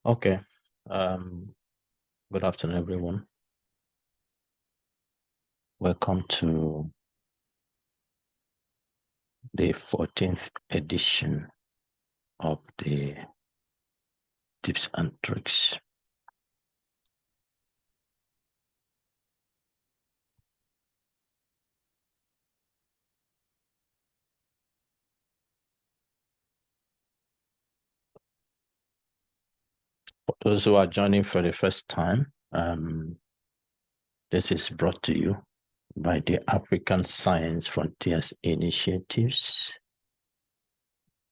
Okay. Good afternoon, everyone. Welcome to the 14th edition of the Tips and Tricks. For those who are joining for the first time, this is brought to you by the African Science Frontiers Initiatives.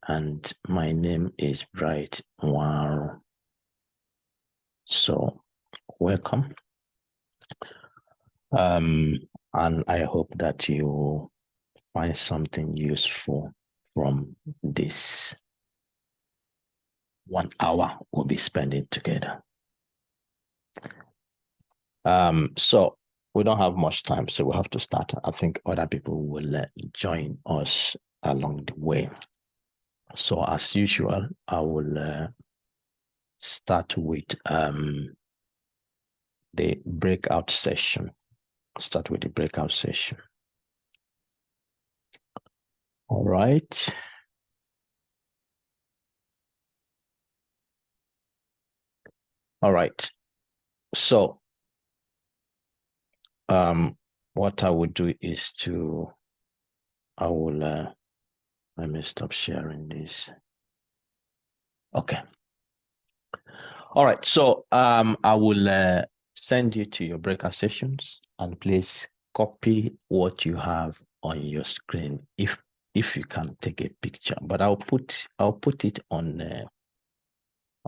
And my name is Bright Nwaru. So, welcome. And I hope that you find something useful from this 1 hour we'll be spending together. So we don't have much time, so we have to start. I think other people will join us along the way. So as usual, I will start with the breakout session. Start with the breakout session. All right. All right. So what I would do is let me stop sharing this. Okay. All right. So I will send you to your breakout sessions, and please copy what you have on your screen if you can take a picture. But I'll put it on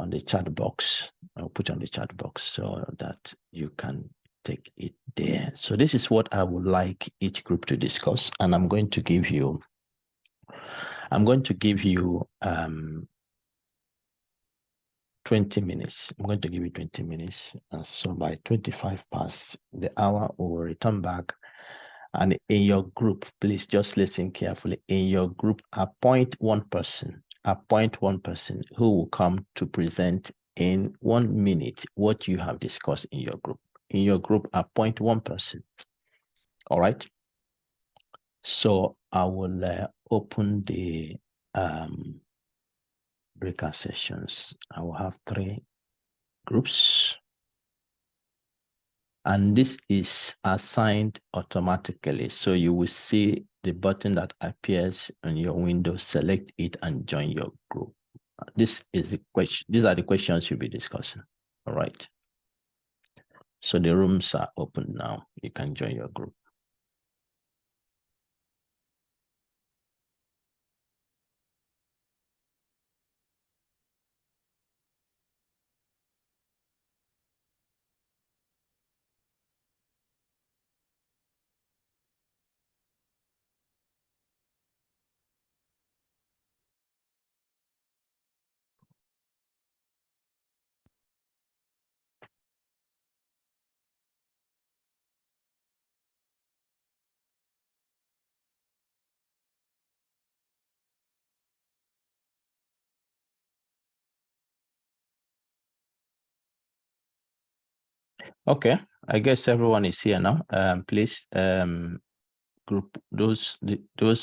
the chat box. I'll put on the chat box so that you can take it there. So this is what I would like each group to discuss, and I'm going to give you 20 minutes. I'm going to give you 20 minutes. And so by 25 past the hour, we will return back. And in your group, please just listen carefully. In your group, appoint one person who will come to present in 1 minute what you have discussed in your group. In your group, appoint one person. All right. So I will open the breakout sessions. I will have 3 groups, and this is assigned automatically. So you will see the button that appears on your window, select it and join your group. This is the question. These are the questions you'll be discussing. All right. So the rooms are open now. You can join your group. Okay, I guess everyone is here now. Please, group those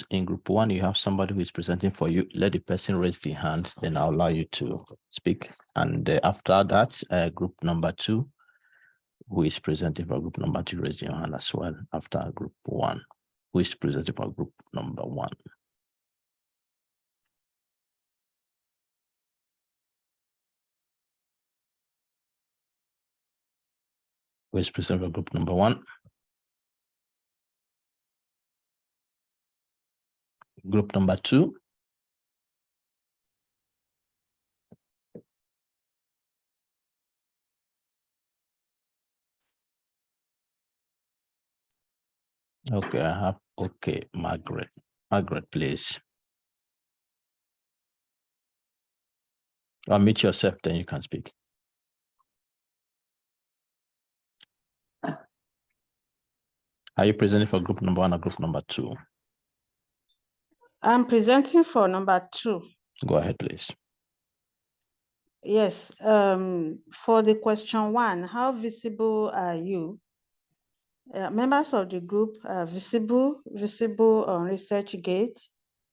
in group 1, you have somebody who is presenting for you. Let the person raise the hand, then I'll allow you to speak. And after that, group number 2, who is presenting for group number 2, raise your hand as well. After group 1, who is presenting for group number 1. Who is presenting for group number 1? Group number 2. Okay, I have, okay, Margaret. Margaret, please. Unmute yourself, then you can speak. Are you presenting for group number 1 or group number 2? I'm presenting for number 2. Go ahead, please. Yes, for the question 1, how visible are you? Members of the group are visible on ResearchGate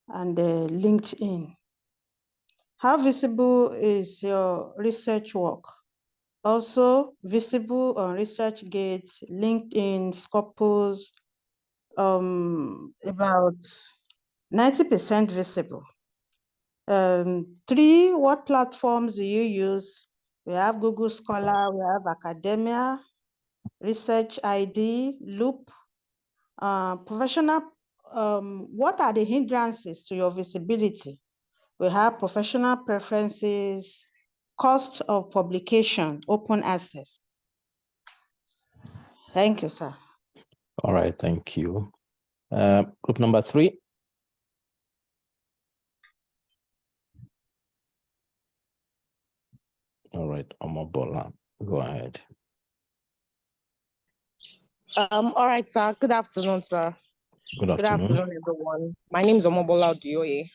and LinkedIn. How visible is your research work? Also visible on ResearchGate, LinkedIn, Scopus, about 90% visible. 3, what platforms do you use? We have Google Scholar, we have Academia, Research ID, Loop, professional. What are the hindrances to your visibility? We have professional preferences, cost of publication, open access. Thank you, sir. All right, thank you. Group number 3. All right, Omobola, go ahead. All right, sir. Good afternoon, sir. Good afternoon, everyone. My name is Omobola Odioye.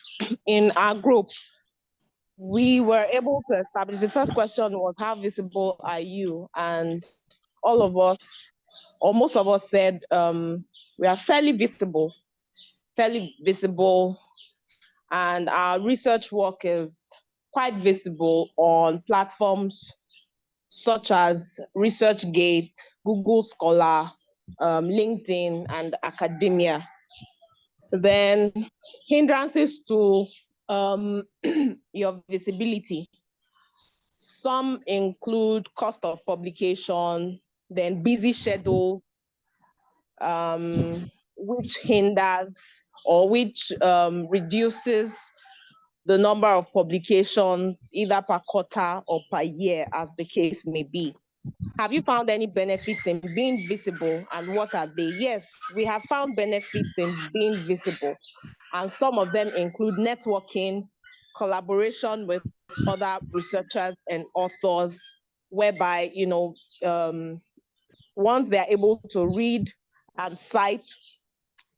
In our group, we were able to establish, the first question was, how visible are you? And all of us, or most of us said, we are fairly visible, and our research work is quite visible on platforms such as ResearchGate, Google Scholar, LinkedIn, and Academia. Then hindrances to your visibility. Some include cost of publication, then busy schedule, which hinders or which reduces the number of publications either per quarter or per year, as the case may be. Have you found any benefits in being visible, and what are they? Yes, we have found benefits in being visible, and some of them include networking, collaboration with other researchers and authors, whereby, once they're able to read and cite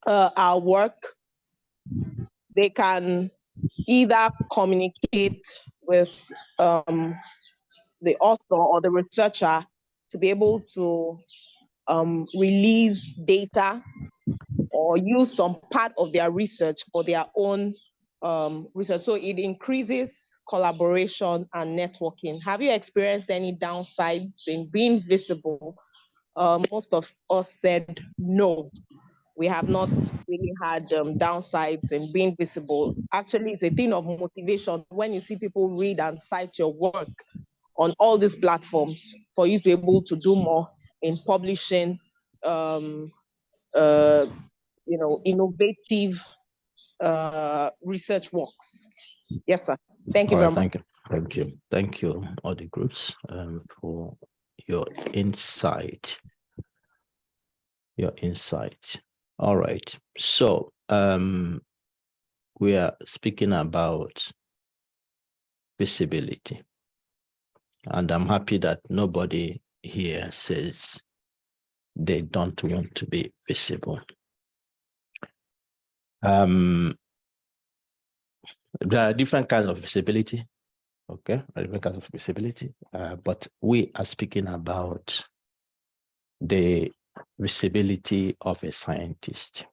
our work, they can either communicate with the author or the researcher to be able to release data or use some part of their research for their own research. So it increases collaboration and networking. Have you experienced any downsides in being visible? Most of us said no. We have not really had downsides in being visible. Actually, it's a thing of motivation when you see people read and cite your work on all these platforms for you to be able to do more in publishing, innovative research works. Yes, sir. Thank you All right, very much. thank you, all the groups, for your insight. All right, so we are speaking about visibility, and I'm happy that nobody here says they don't want to be visible. There are different kinds of visibility. Okay, different kinds of visibility, but we are speaking about the visibility of a scientist.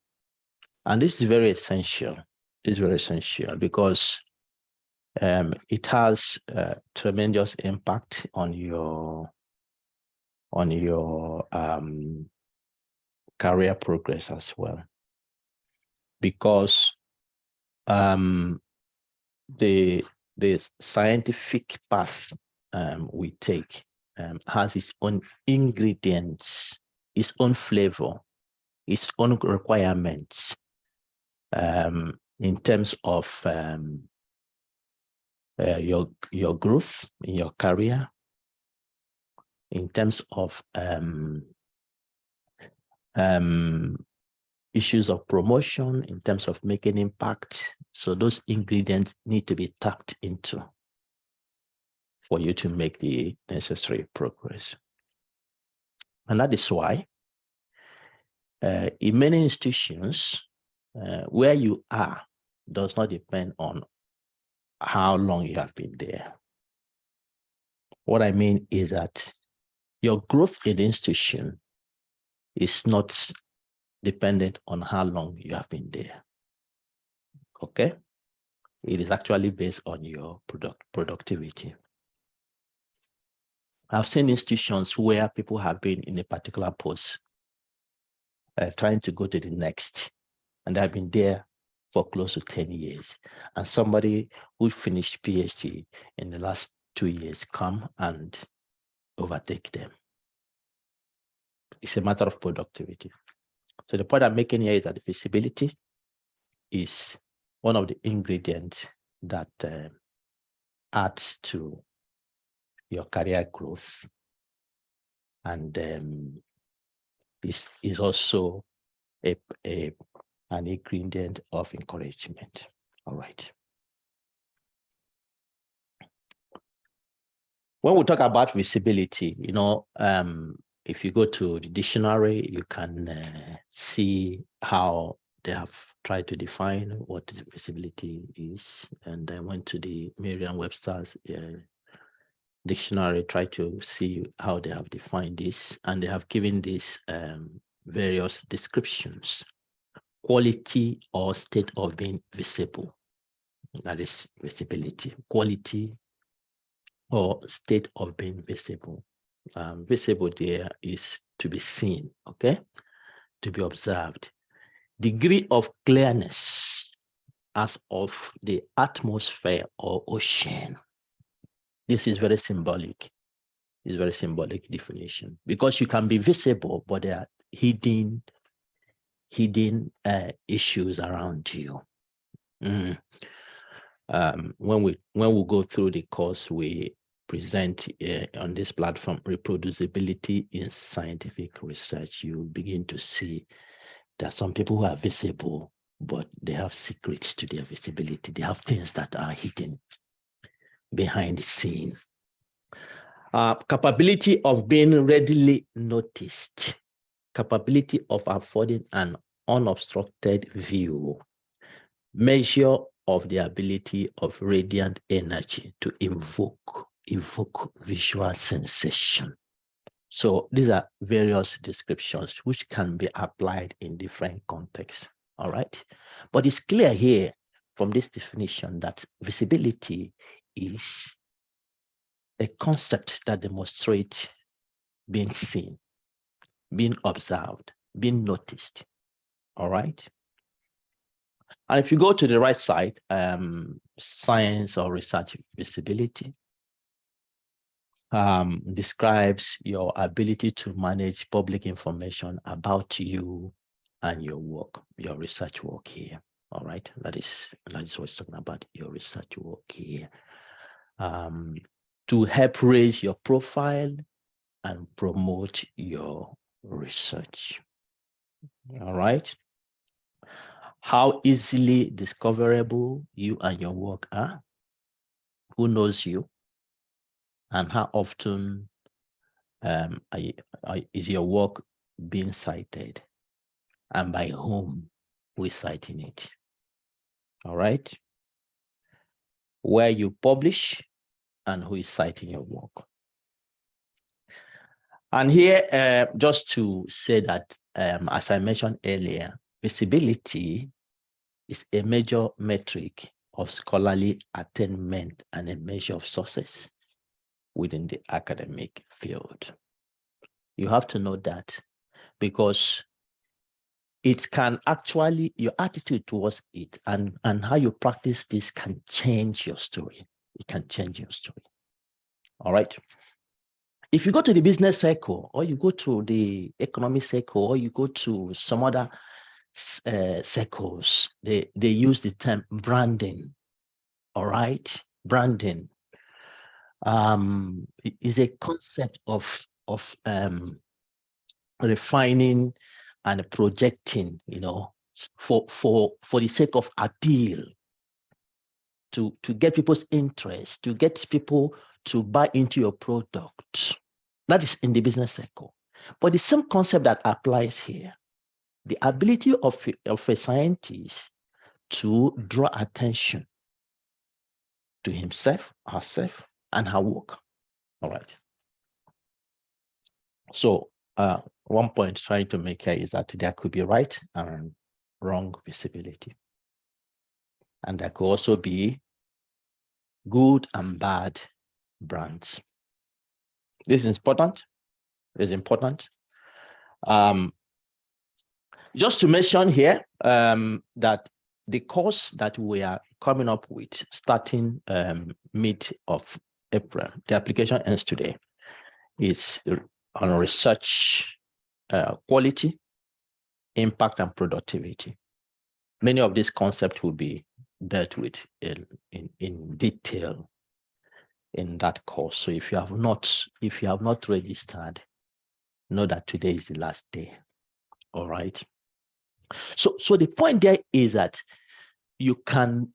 And this is very essential. It's very essential because it has tremendous impact on your career progress as well. Because the scientific path we take has its own ingredients, its own flavor, its own requirements in terms of your growth in your career, in terms of issues of promotion, in terms of making impact. So those ingredients need to be tapped into for you to make the necessary progress. And that is why in many institutions, where you are does not depend on how long you have been there. What I mean is that your growth in the institution is not dependent on how long you have been there. Okay? It is actually based on your productivity. I've seen institutions where people have been in a particular post, trying to go to the next, and they have been there for close to 10 years. And somebody who finished PhD in the last 2 years come and overtake them. It's a matter of productivity. So the point I'm making here is that visibility is one of the ingredients that adds to your career growth, and is also an ingredient of encouragement. All right. When we talk about visibility, if you go to the dictionary, you can see how they have tried to define what visibility is. And I went to the Merriam-Webster's dictionary, try to see how they have defined this, and they have given this various descriptions. Quality or state of being visible. That is visibility. Quality or state of being visible. Visible there is to be seen, okay? To be observed. Degree of clearness as of the atmosphere or ocean. This is very symbolic. It's very symbolic definition, because you can be visible, but there are hidden issues around you. When we go through the course, we present on this platform reproducibility in scientific research. You begin to see that some people who are visible, but they have secrets to their visibility. They have things that are hidden behind the scene. Capability of being readily noticed. Capability of affording an unobstructed view. Measure of the ability of radiant energy to evoke visual sensation. So these are various descriptions which can be applied in different contexts. All right. But it's clear here from this definition that visibility is a concept that demonstrates being seen, being observed, being noticed. All right. And if you go to the right side, science or research visibility describes your ability to manage public information about you and your work, your research work here. All right, that is what's talking about, your research work here. To help raise your profile and promote your research. All right. How easily discoverable you and your work are, who knows you, and how often is your work being cited, and by whom we're citing it. All right. Where you publish and who is citing your work. And here, just to say that, as I mentioned earlier, visibility is a major metric of scholarly attainment and a measure of success within the academic field. You have to know that, because it can actually, your attitude towards it and how you practice this can change your story. It can change your story. All right. If you go to the business circle, or you go to the economic circle, or you go to some other circles, they use the term branding. All right, branding is a concept of refining and projecting, for the sake of appeal, to get people's interest, to get people to buy into your product. That is in the business circle. But the same concept that applies here, the ability of a scientist to draw attention to himself, herself, and her work. All right. So one point trying to make here is that there could be right and wrong visibility. And there could also be good and bad brands. This is important. It's important. Just to mention here that the course that we are coming up with starting mid of April, the application ends today, is on research quality, impact, and productivity. Many of these concepts will be dealt with in detail in that course. So if you have not registered, know that today is the last day. All right. So the point there is that you can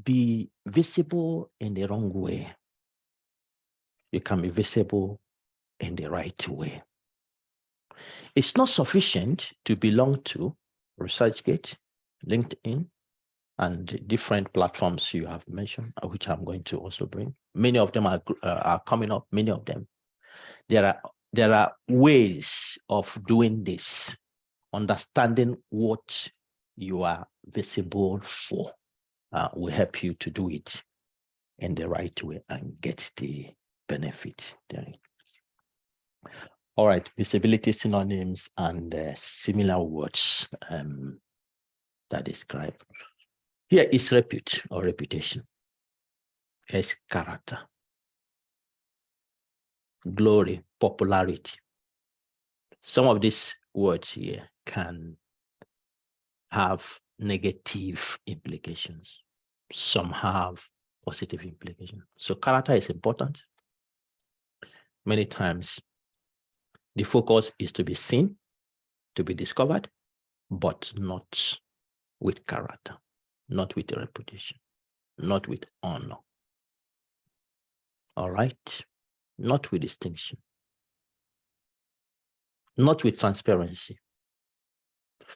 be visible in the wrong way. You can be visible in the right way. It's not sufficient to belong to ResearchGate, LinkedIn, and different platforms you have mentioned, which I'm going to also bring. Many of them are coming up. Many of them. There are ways of doing this, understanding what you are visible for will help you to do it in the right way and get the benefit there. All right, visibility synonyms and similar words that describe. Here is repute or reputation. Here's character, glory, popularity. Some of these words here can have negative implications. Some have positive implications. So character is important. Many times the focus is to be seen, to be discovered, but not with character, not with reputation, not with honor. All right? Not with distinction, not with transparency.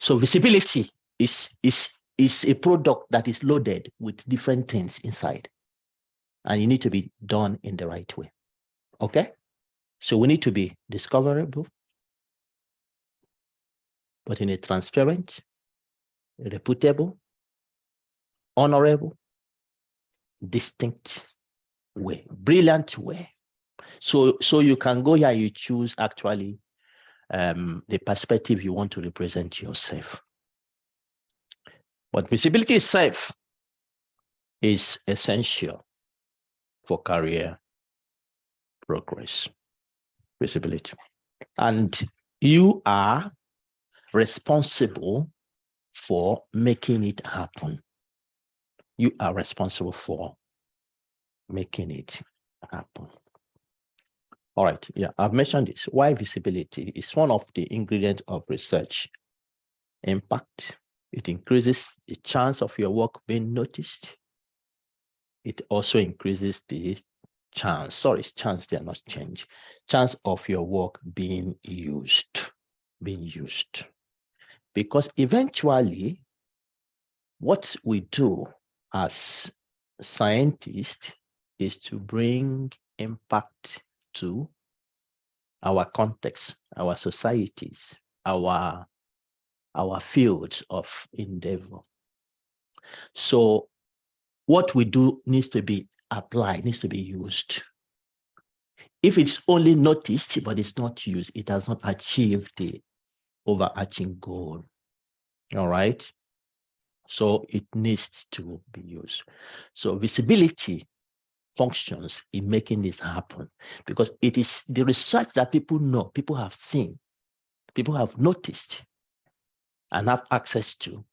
So visibility is a product that is loaded with different things inside, and you need to be done in the right way. Okay? So we need to be discoverable, but in a transparent, reputable, honorable, distinct way, brilliant way. So you can go here and you choose actually the perspective you want to represent yourself. But visibility itself is essential for career progress. Visibility. And you are responsible for making it happen. You are responsible for making it happen. All right, yeah, I've mentioned this. Why visibility is one of the ingredients of research impact. It increases the chance of your work being noticed. It also increases the chance they are not changed, chance of your work being used. Because eventually, what we do as scientists is to bring impact to our context, our societies, our fields of endeavor. So what we do needs to be applied, needs to be used. If it's only noticed, but it's not used, it has not achieved the overarching goal. All right. So it needs to be used. So visibility functions in making this happen because it is the research that people know, people have seen, people have noticed and have access to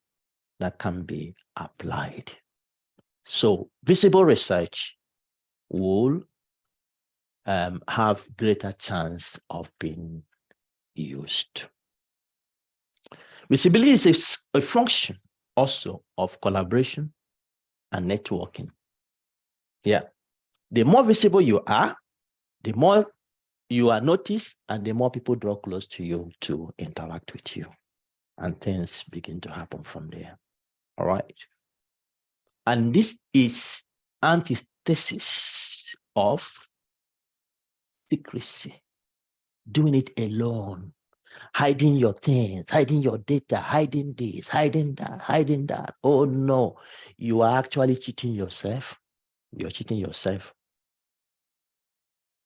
that can be applied. So visible research will have greater chance of being used. Visibility is a function also of collaboration and networking. Yeah. The more visible you are, the more you are noticed, and the more people draw close to you to interact with you. And things begin to happen from there. All right. And this is antithesis of secrecy, doing it alone, hiding your things, hiding your data, hiding this, hiding that, hiding that. Oh no, you are actually cheating yourself. You're cheating yourself.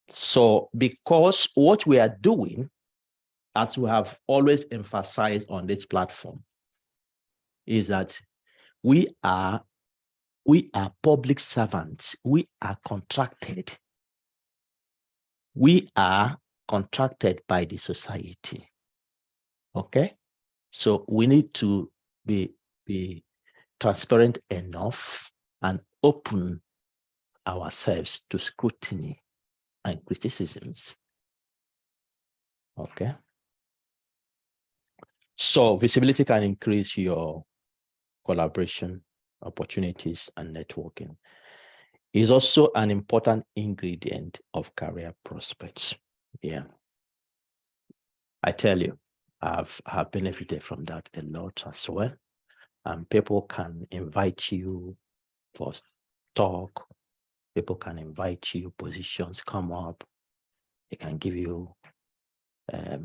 So because what we are doing, as we have always emphasized on this platform, is that we are public servants. We are contracted. We are contracted by the society. Okay? So we need to be transparent enough and open ourselves to scrutiny and criticisms. Okay? So visibility can increase your collaboration opportunities and networking. Is also an important ingredient of career prospects. Yeah. I tell you, I've benefited from that a lot as well. People can invite you for talk. People can invite you, positions come up. They can give you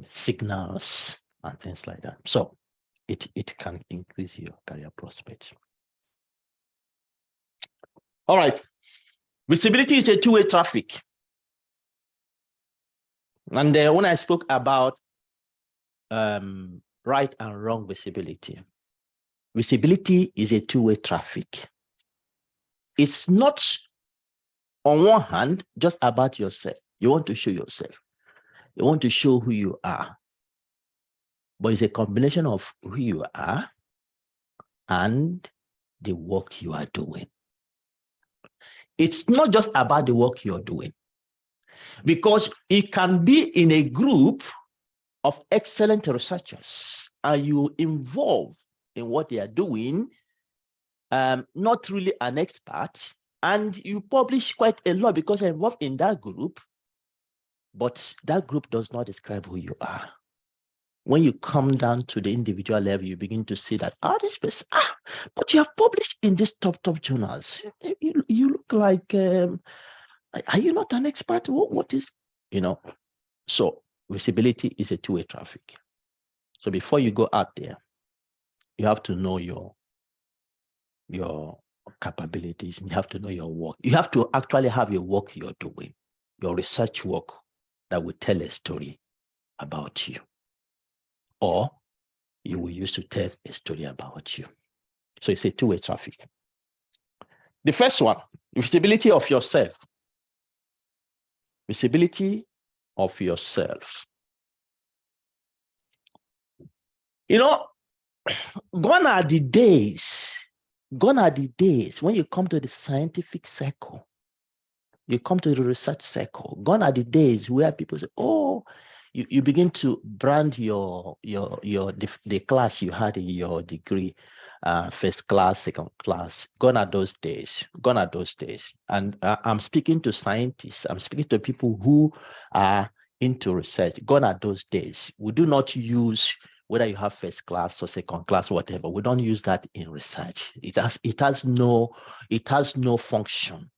signals and things like that. So it can increase your career prospects. All right. Visibility is a two-way traffic. And when I spoke about right and wrong visibility, visibility is a two-way traffic. It's not, on one hand, just about yourself. You want to show yourself. You want to show who you are. But it's a combination of who you are and the work you are doing. It's not just about the work you're doing, because it can be in a group of excellent researchers and you involve in what they are doing, not really an expert, and you publish quite a lot because you're involved in that group, but that group does not describe who you are. When you come down to the individual level, you begin to see that, this person, but you have published in these top journals. You look like, are you not an expert? What is, so visibility is a two-way traffic. So before you go out there, you have to know your capabilities. You have to know your work. You have to actually have your work you're doing, your research work that will tell a story about you, or you will use to tell a story about you. So it's a two-way traffic. The first one, visibility of yourself. Visibility of yourself. Gone are the days when you come to the scientific circle, you come to the research circle. Gone are the days where people say, you begin to brand the class you had in your degree, first class, second class. Gone are those days. And I'm speaking to scientists. I'm speaking to people who are into research. Gone are those days. We do not use whether you have first class or second class, whatever. We don't use that in research. It has no function.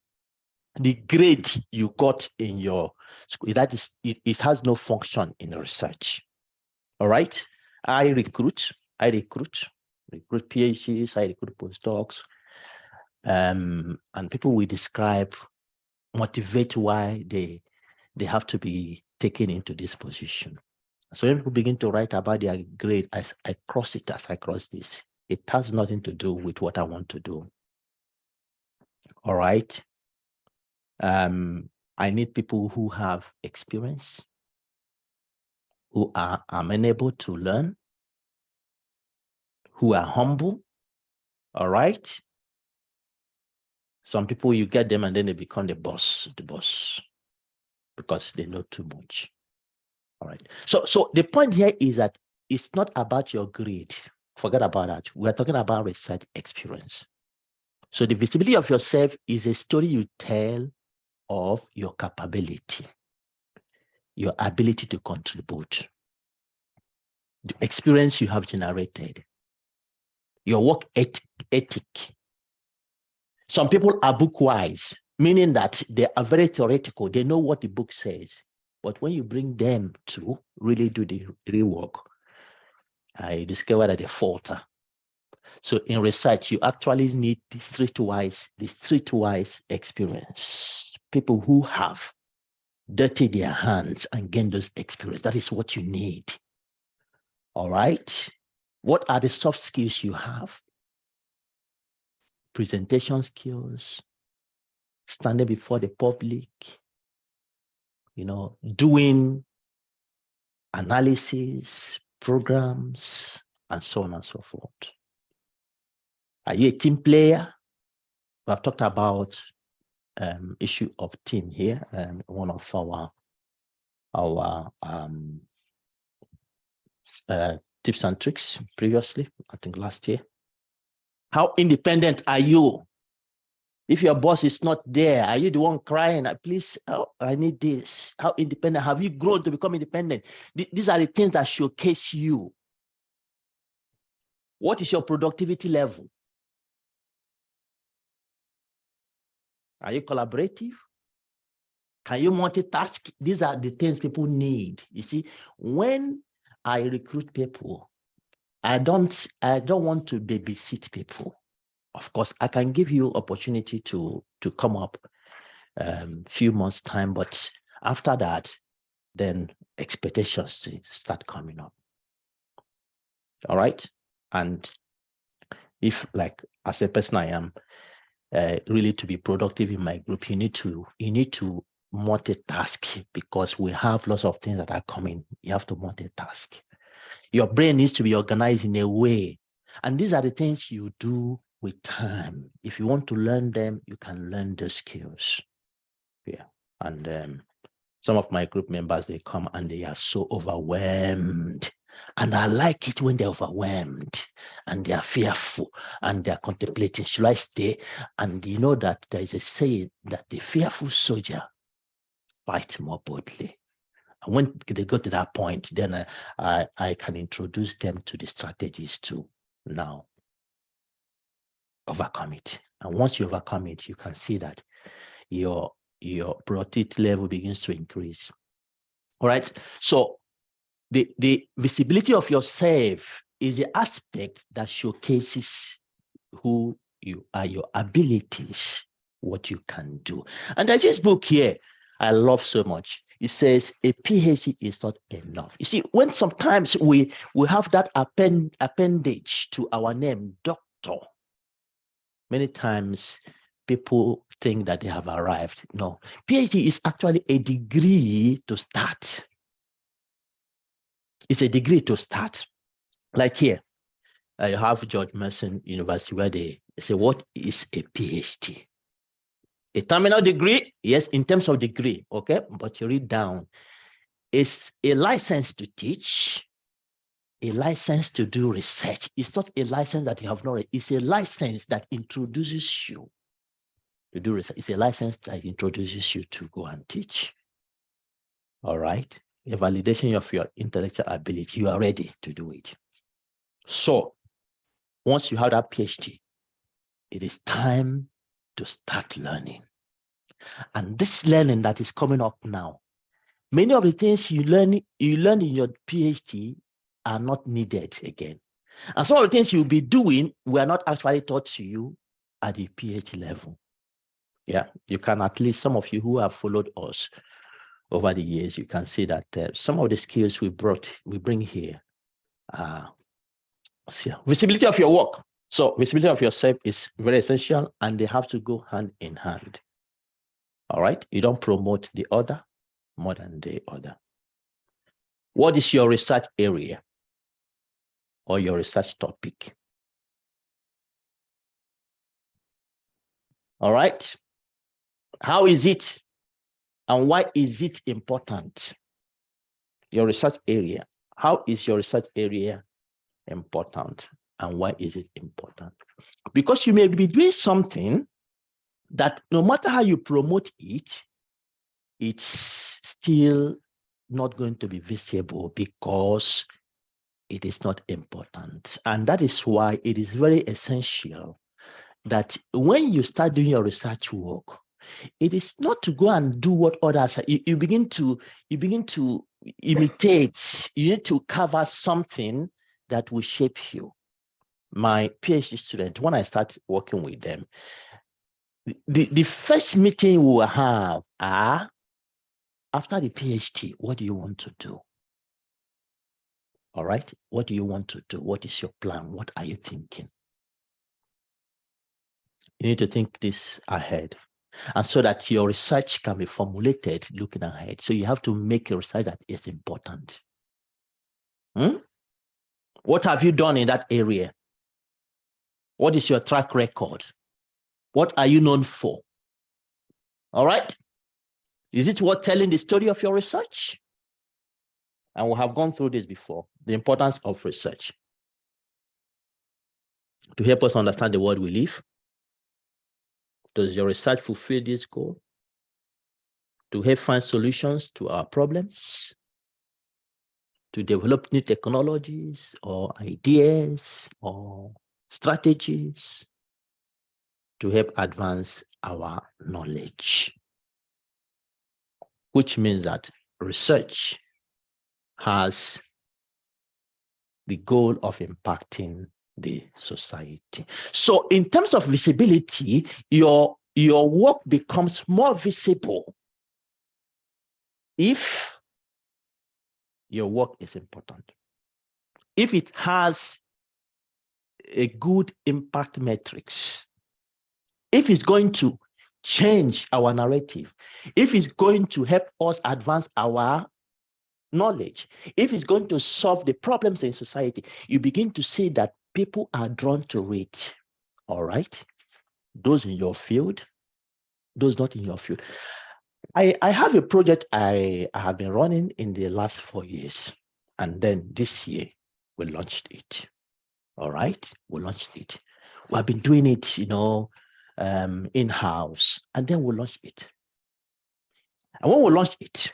The grade you got in your school, it has no function in research. All right. I recruit PhDs, I recruit postdocs, and people will motivate why they have to be taken into this position. So when people begin to write about their grade, as I cross this, it has nothing to do with what I want to do. All right. I need people who have experience, who are amenable to learn, who are humble. All right. Some people, you get them and then they become the boss, because they know too much. All right. So the point here is that it's not about your grade. Forget about that. We're talking about research experience. So the visibility of yourself is a story you tell of your capability, your ability to contribute, the experience you have generated, your work ethic. Some people are book wise, meaning that they are very theoretical. They know what the book says. But when you bring them to really do the real work, I discovered that they falter. So in research, you actually need the streetwise experience. People who have dirtied their hands and gained those experience. That is what you need. All right. What are the soft skills you have? Presentation skills, standing before the public, doing analysis, programs, and so on and so forth. Are you a team player? We have talked about issue of team here, one of our tips and tricks previously, I think last year. How independent are you? If your boss is not there, are you the one crying, please, I need this? How independent? Have you grown to become independent? These are the things that showcase you. What is your productivity level? Are you collaborative? Can you multitask? These are the things people need. You see, when I recruit people, I don't want to babysit people. Of course, I can give you opportunity to come up few months time, but after that, then expectations start coming up. All right. And if, like, as a person I am, really to be productive in my group, you need to multitask, because we have lots of things that are coming. You have to multitask. Your brain needs to be organized in a way. And these are the things you do with time. If you want to learn them, you can learn the skills. Yeah. And some of my group members, they come and they are so overwhelmed. And I like it when they're overwhelmed and they are fearful and they're contemplating, should I stay? And you know that there is a saying that the fearful soldier fights more boldly. And when they go to that point, then I can introduce them to the strategies to now overcome it. And once you overcome it, you can see that your productivity level begins to increase. All right. So the visibility of yourself is the aspect that showcases who you are, your abilities, what you can do. And there's this book here I love so much. It says a PhD is not enough. You see, when sometimes we have that appendage to our name, doctor, many times people think that they have arrived. No, PhD is actually a degree to start. It's a degree to start. Like here, I have George Mason University where they say, what is a PhD? A terminal degree, yes, in terms of degree, okay? But you read down, it's a license to teach, a license to do research. It's not a license that you have not read. It's a license that introduces you to do research. It's a license that introduces you to go and teach. All right? A validation of your intellectual ability. You are ready to do it. So once you have that PhD, it is time to start learning. And this learning that is coming up now, many of the things you learn in your PhD are not needed again. And some of the things you'll be doing were not actually taught to you at the PhD level. Yeah, you can, at least some of you who have followed us over the years, you can see that some of the skills we bring here. Visibility of your work. So visibility of yourself is very essential, and they have to go hand in hand. All right, you don't promote the other more than the other. What is your research area or your research topic? All right, how is it and why is it important? Your research area. How is your research area important and why is it important? Because you may be doing something that no matter how you promote it, it's still not going to be visible because it is not important. And that is why it is very essential that when you start doing your research work, It is not to go and do what others are. You begin to imitate. You need to cover something that will shape you. My PhD student, when I start working with them, the first meeting we will have are, after the PhD, what do you want to do? All right. What do you want to do? What is your plan? What are you thinking? You need to think this ahead. And so that your research can be formulated looking ahead. So you have to make a research that is important. What have you done in that area? What is your track record? What are you known for? All right. Is it worth telling the story of your research? And we have gone through this before, the importance of research to help us understand the world we live. Does your research fulfill this goal? To help find solutions to our problems? To develop new technologies or ideas or strategies to help advance our knowledge? Which means that research has the goal of impacting the society. So in terms of visibility, your work becomes more visible if your work is important, if it has a good impact matrix, if it's going to change our narrative, if it's going to help us advance our knowledge, if it's going to solve the problems in society, you begin to see that people are drawn to it. All right. Those in your field, those not in your field. I have a project I have been running in the last 4 years. And then this year we launched it. All right. We launched it. We have been doing it, in-house, and then we launched it. And when we launched it,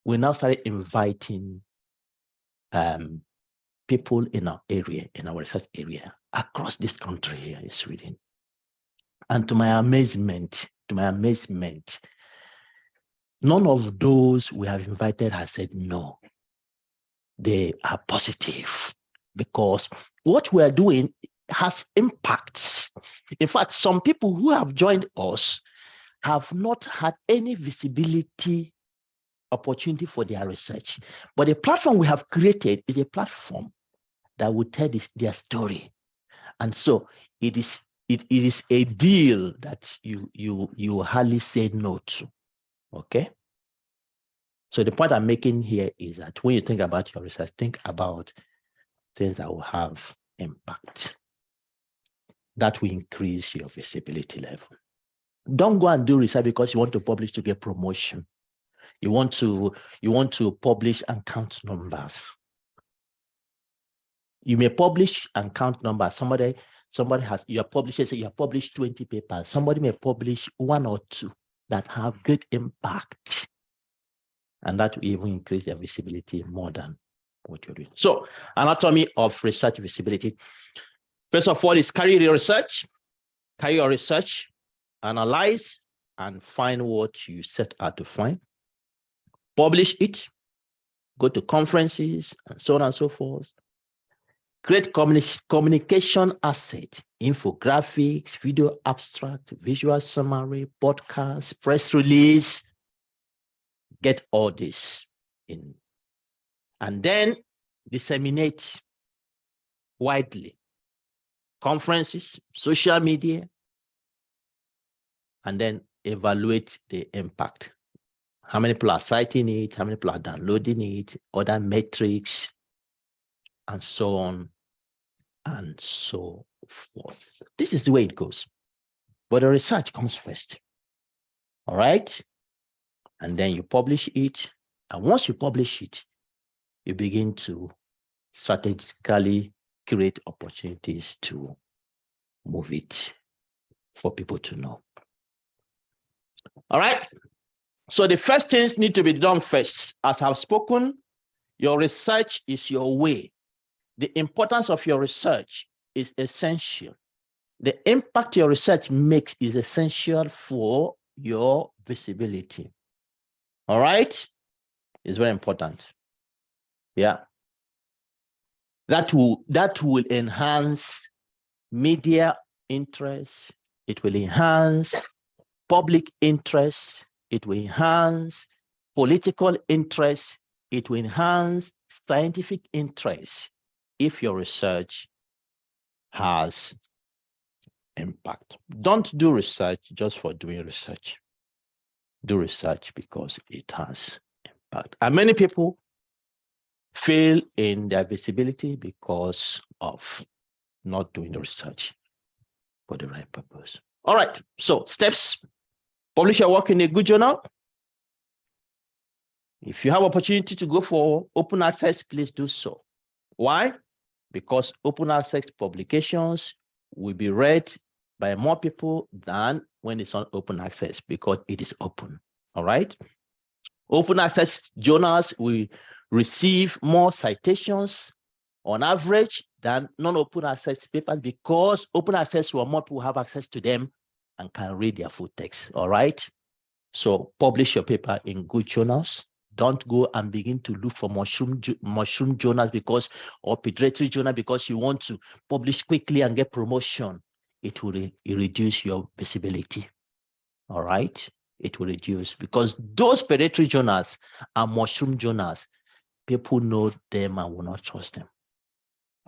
we now started inviting people in our area, in our research area, across this country here in Sweden. And to my amazement, none of those we have invited has said no. They are positive because what we are doing has impacts. In fact, some people who have joined us have not had any visibility opportunity for their research. But the platform we have created is a platform that will tell their story. And so it is a deal that you hardly say no to. Okay. So the point I'm making here is that when you think about your research, think about things that will have impact. That will increase your visibility level. Don't go and do research because you want to publish to get promotion. You want to publish and count numbers. You may publish and count numbers. Somebody has, you have published 20 papers. Somebody may publish 1 or 2 that have great impact. And that will even increase their visibility more than what you're doing. So, anatomy of research visibility. First of all, is carry your research, analyze, and find what you set out to find. Publish it, go to conferences, and so on and so forth. Create communication asset, infographics, video abstract, visual summary, podcast, press release. Get all this in. And then disseminate widely. Conferences, social media, and then evaluate the impact. How many people are citing it? How many people are downloading it? Other metrics, and so on and so forth. This is the way it goes. But the research comes first. All right? And then you publish it. And once you publish it, you begin to strategically create opportunities to move it for people to know. All right. So the first things need to be done first. As I've spoken, your research is your way. The importance of your research is essential. The impact your research makes is essential for your visibility. All right? It's very important. Yeah. That will enhance media interest. It will enhance public interest. It will enhance political interest. It will enhance scientific interest if your research has impact. Don't do research just for doing research. Do research because it has impact. And many people fail in their visibility because of not doing the research for the right purpose. All right, so steps. Publish your work in a good journal. If you have opportunity to go for open access, please do so. Why? Because open access publications will be read by more people than when it's on open access because it is open. All right. Open access journals will receive more citations on average than non-open access papers because open access will more people have access to them and can read their full text. All right. So publish your paper in good journals. Don't go and begin to look for mushroom journals because or pediatric journal because you want to publish quickly and get promotion. It will reduce your visibility. All right, it will reduce because those pediatric journals are mushroom journals. People know them and will not trust them.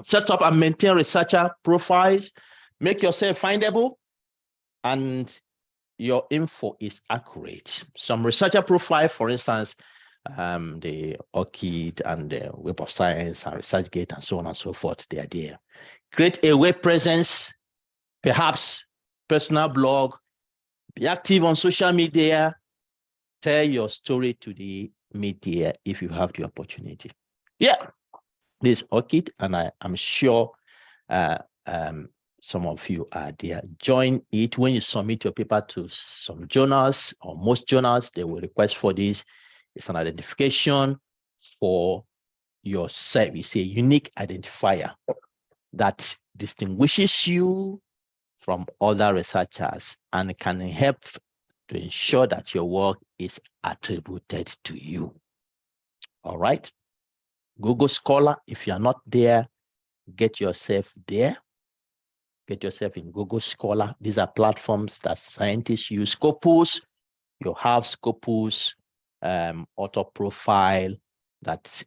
Set up and maintain researcher profiles. Make yourself findable, and your info is accurate. Some researcher profile, for instance, the ORCID and the Web of Science and ResearchGate and so on and so forth, they are there. Create a web presence, perhaps personal blog, be active on social media, tell your story to the media if you have the opportunity. Yeah, this ORCID, and I'm sure some of you are there. Join it. When you submit your paper to some journals or most journals, they will request for this. It's an identification for yourself. It's a unique identifier that distinguishes you from other researchers and can help to ensure that your work is attributed to you. All right. Google Scholar, if you're not there, get yourself there. Get yourself in Google Scholar. These are platforms that scientists use. Scopus, you have Scopus author profile that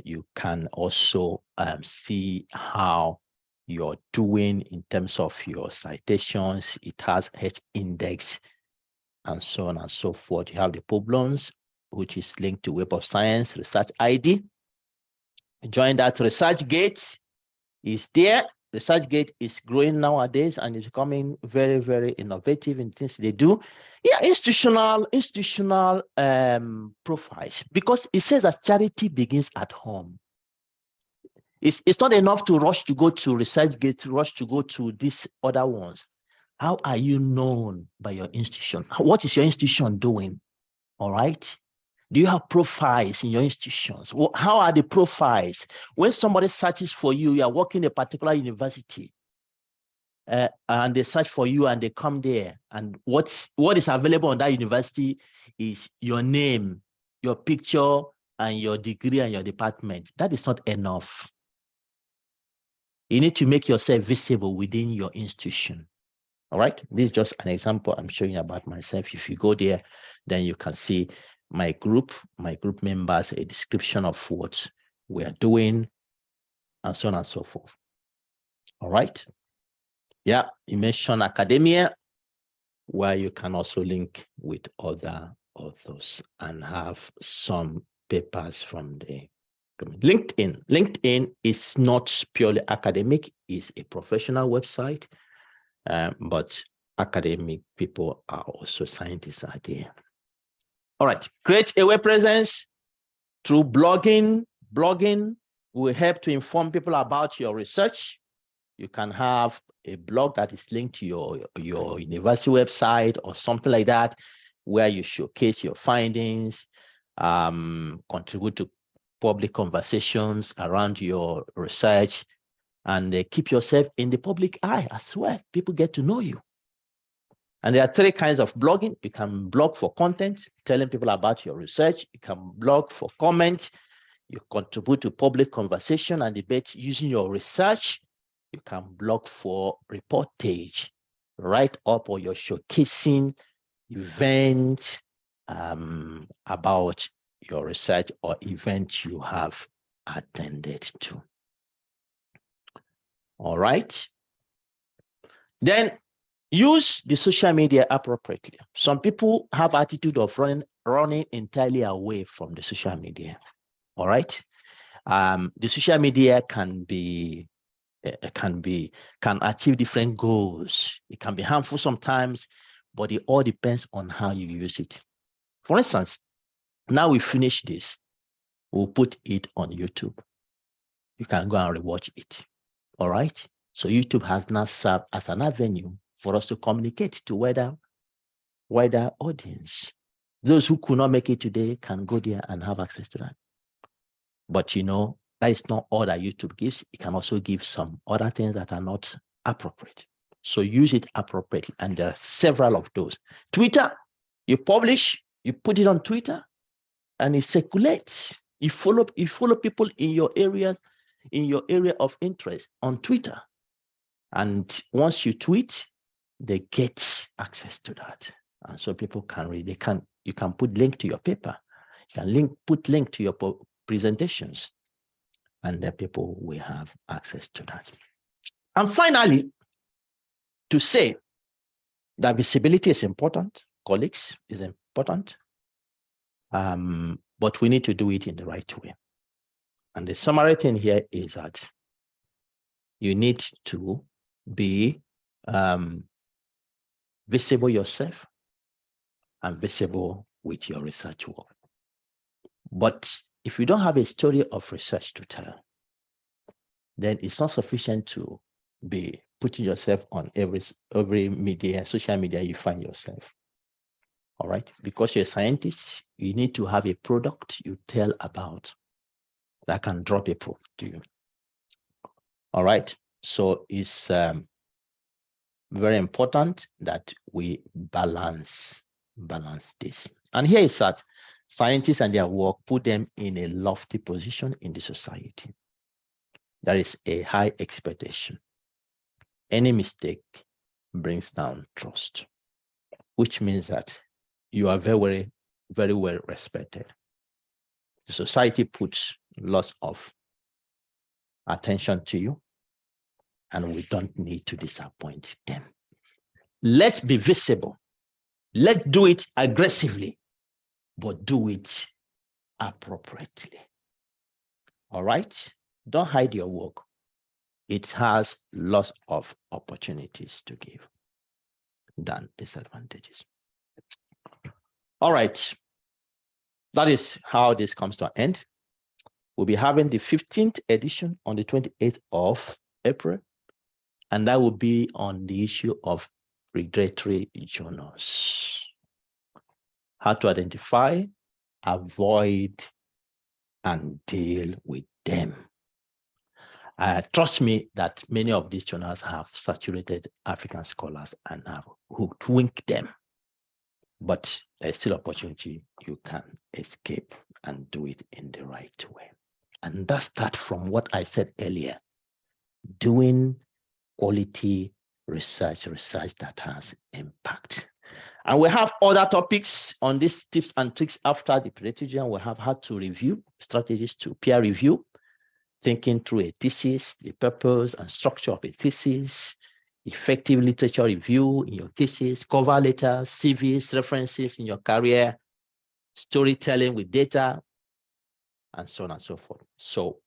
you can also see how you're doing in terms of your citations. It has H index and so on and so forth. You have the problems, which is linked to Web of Science Research ID. Join that. ResearchGate is there. ResearchGate is growing nowadays and is becoming very, very innovative in things they do. Yeah, institutional profiles, because it says that charity begins at home. It's not enough to rush to go to ResearchGate, rush to go to these other ones. How are you known by your institution? What is your institution doing? All right. Do you have profiles in your institutions? How are the profiles? When somebody searches for you, you are working in a particular university, and they search for you and they come there, and what is available on that university is your name, your picture, and your degree and your department. That is not enough. You need to make yourself visible within your institution. All right. This is just an example I'm showing about myself. If you go there, then you can see my group members, a description of what we are doing, and so on and so forth. All right. Yeah, you mentioned academia, where you can also link with other authors and have some papers from the LinkedIn. LinkedIn is not purely academic, it's a professional website, but academic people are also scientists out there. All right, create a web presence through blogging. Blogging will help to inform people about your research. You can have a blog that is linked to your university website or something like that, where you showcase your findings, contribute to public conversations around your research, and keep yourself in the public eye as well. People get to know you. And there are three kinds of blogging. You can blog for content, telling people about your research. You can blog for comment. You contribute to public conversation and debate using your research. You can blog for reportage, write up or you're showcasing events about your research or event you have attended to. All right. Then use the social media appropriately. Some people have attitude of running entirely away from the social media. All right. The social media can achieve different goals. It can be harmful sometimes, but it all depends on how you use it. For instance, now we finish this, we'll put it on YouTube. You can go and rewatch it. All right. So YouTube has now served as an avenue for us to communicate to wider audience. Those who could not make it today can go there and have access to that. But you know, that is not all that YouTube gives. It can also give some other things that are not appropriate. So use it appropriately. And there are several of those. Twitter, you publish, you put it on Twitter, and it circulates. You follow people in your area of interest on Twitter. And once you tweet, they get access to that. And so people can read. You can put link to your paper. You can put link to your presentations, and the people will have access to that. And finally, to say that visibility is important, colleagues, is important, but we need to do it in the right way. And the summary thing here is that you need to be visible yourself and visible with your research work. But if you don't have a story of research to tell, then it's not sufficient to be putting yourself on every media, social media you find yourself. All right, because you're a scientist, you need to have a product you tell about that can draw people to you. All right, so it's very important that we balance this. And here is that scientists and their work put them in a lofty position in the society. There is a high expectation. Any mistake brings down trust, which means that you are very, very well respected. The society puts lots of attention to you, and we don't need to disappoint them. Let's be visible. Let's do it aggressively, but do it appropriately. All right? Don't hide your work. It has lots of opportunities to give than disadvantages. All right. That is how this comes to an end. We'll be having the 15th edition on the 28th of April, and that will be on the issue of regulatory journals. How to identify, avoid, and deal with them. Trust me that many of these journals have saturated African scholars and have hoodwinked them. But there's still opportunity. You can escape and do it in the right way. And that starts from what I said earlier, doing quality research that has impact. And we have other topics on these tips and tricks after the predatory. We have how to review, strategies to peer review, thinking through a thesis, the purpose and structure of a thesis, effective literature review in your thesis, cover letters, CVs, references in your career, storytelling with data, and so on and so forth. So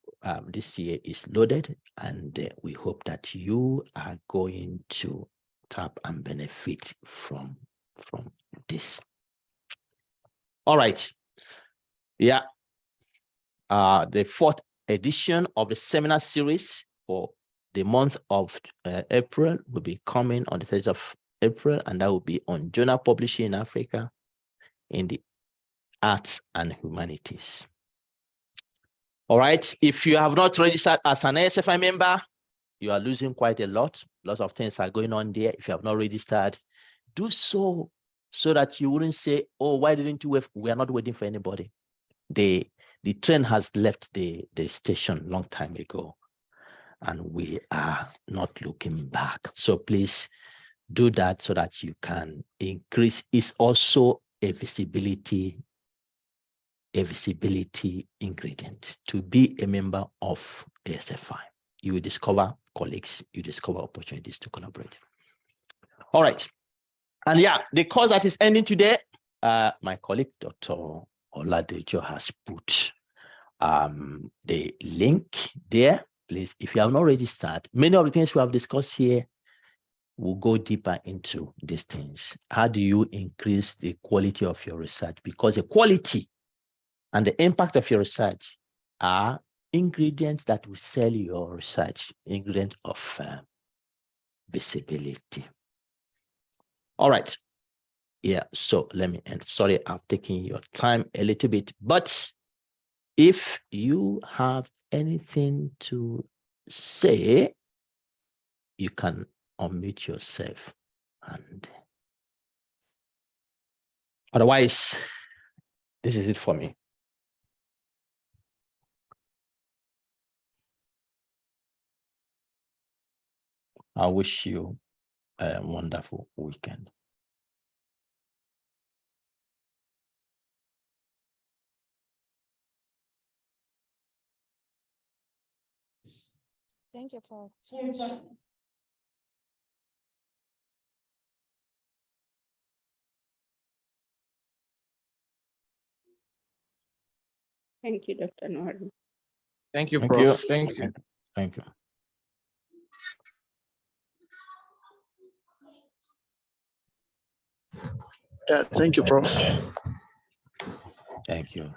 this year is loaded, and we hope that you are going to tap and benefit from this. All right. Yeah. The 4th edition of the seminar series for the month of April will be coming on the 30th of April, and that will be on journal publishing in Africa in the arts and humanities. All right. If you have not registered as an ASFI member, you are losing quite a lot. Lots of things are going on there. If you have not registered, do so that you wouldn't say, oh, why didn't you wait? We are not waiting for anybody. The train has left the station long time ago, and we are not looking back. So please do that so that you can increase. It's also a visibility ingredient to be a member of ASFI. You will discover colleagues, you discover opportunities to collaborate. All right. And yeah, the course that is ending today, my colleague, Dr. Oladejo, has put the link there. Please, if you have not registered, many of the things we have discussed here will go deeper into these things. How do you increase the quality of your research? Because the quality and the impact of your research are ingredients that will sell your research, ingredient of visibility. All right. Yeah, so let me end. Sorry, I've taken your time a little bit, but if you have anything to say, you can unmute yourself. And otherwise, this is it for me. I wish you a wonderful weekend. Thank you, Prof. Thank you, Dr. Nwaru. Thank you, Thank Prof. you. Thank you. Thank you. Thank you, Prof. Thank you.